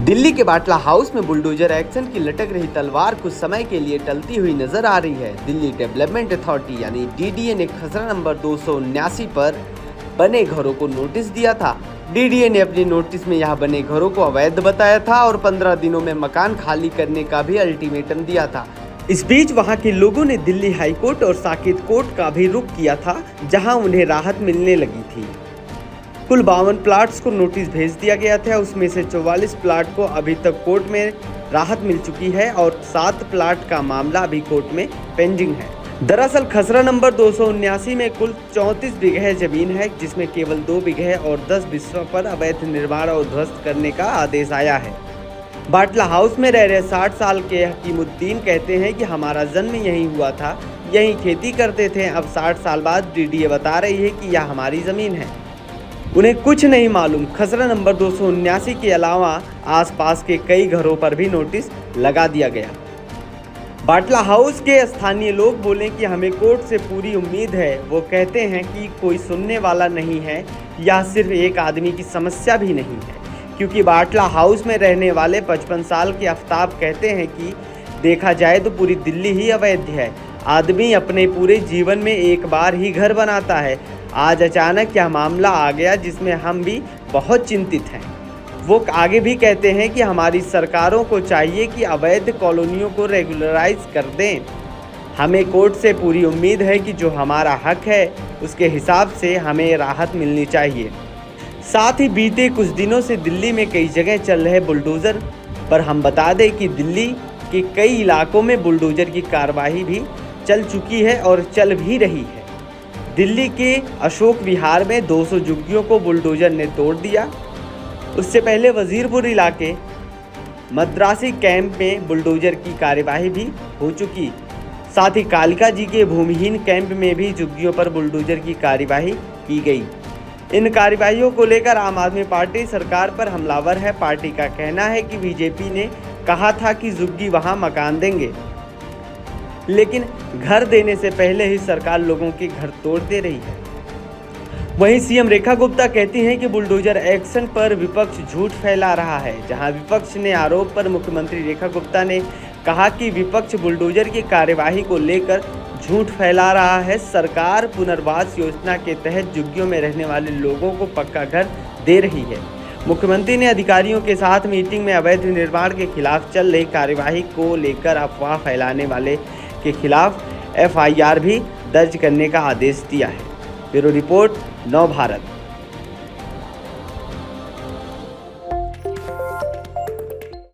दिल्ली के बाटला हाउस में bulldozer action की लटक रही तलवार कुछ समय के लिए टलती हुई नजर आ रही है। दिल्ली डेवलपमेंट अथॉरिटी यानी डीडीए ने खसरा नंबर 279 पर बने घरों को नोटिस दिया था। डीडीए ने अपनी नोटिस में यहां बने घरों को अवैध बताया था और 15 दिनों में मकान खाली करने का भी अल्टीमेटम दिया था। इस बीच वहां के लोगों ने दिल्ली हाई कोर्ट और साकेत कोर्ट का भी रुख किया था, जहां उन्हें राहत मिलने लगी थी। कुल 52 प्लाट्स को नोटिस भेज दिया गया था। उसमें से 44 प्लाट को अभी तक कोर्ट में राहत मिल चुकी है और 7 प्लाट का मामला अभी कोर्ट में पेंडिंग है। दरअसल खसरा नंबर 279 में कुल 34 बीघे जमीन है, जिसमें केवल 2 बीघे और 10 बिस्वा पर अवैध निर्माण और ध्वस्त करने का आदेश आया है। बाटला हाउस में रह रहे 60 साल के हकीमुद्दीन कहते हैं कि हमारा जन्म यहीं हुआ था, यहीं खेती करते थे। अब 60 साल बाद डीडीए बता रही है कि यह हमारी ज़मीन है। उन्हें कुछ नहीं मालूम। खसरा नंबर 279 के अलावा आसपास के कई घरों पर भी नोटिस लगा दिया गया। बाटला हाउस के स्थानीय लोग बोले कि हमें कोर्ट से पूरी उम्मीद है। वो कहते हैं कि कोई सुनने वाला नहीं है। यह सिर्फ एक आदमी की समस्या भी नहीं है, क्योंकि बाटला हाउस में रहने वाले 55 साल के आफ्ताब कहते हैं कि देखा जाए तो पूरी दिल्ली ही अवैध है। आदमी अपने पूरे जीवन में एक बार ही घर बनाता है। आज अचानक यह मामला आ गया, जिसमें हम भी बहुत चिंतित हैं। वो आगे भी कहते हैं कि हमारी सरकारों को चाहिए कि अवैध कॉलोनियों को रेगुलराइज कर दें। हमें कोर्ट से पूरी उम्मीद है कि जो हमारा हक है उसके हिसाब से हमें राहत मिलनी चाहिए। साथ ही बीते कुछ दिनों से दिल्ली में कई जगह चल रहे बुलडोज़र पर हम बता दें कि दिल्ली के कई इलाकों में बुलडोज़र की कार्रवाई भी चल चुकी है और चल भी रही है। दिल्ली के अशोक विहार में 200 झुग्गियों को बुलडोजर ने तोड़ दिया। उससे पहले वजीरपुर इलाके मद्रासी कैंप में बुलडोजर की कार्यवाही भी हो चुकी। साथ ही कालिका जी के भूमिहीन कैंप में भी झुग्गियों पर बुलडोजर की कार्यवाही की गई। इन कार्यवाहियों को लेकर आम आदमी पार्टी सरकार पर हमलावर है। पार्टी का कहना है कि बीजेपी ने कहा था कि झुग्गी वहां मकान देंगे, लेकिन घर देने से पहले ही सरकार लोगों के घर तोड़ दे रही है। वहीं सीएम रेखा गुप्ता कहती हैं कि बुलडोजर एक्शन पर विपक्ष झूठ फैला रहा है। जहां विपक्ष ने आरोप पर मुख्यमंत्री रेखा गुप्ता ने कहा कि विपक्ष बुलडोजर की कार्यवाही को लेकर झूठ फैला रहा है। सरकार पुनर्वास योजना के तहत झुग्गियों में रहने वाले लोगों को पक्का घर दे रही है। मुख्यमंत्री ने अधिकारियों के साथ मीटिंग में अवैध निर्माण के खिलाफ चल रही कार्यवाही को लेकर अफवाह फैलाने वाले के खिलाफ एफआईआर भी दर्ज करने का आदेश दिया है। ब्यूरो रिपोर्ट, नव भारत।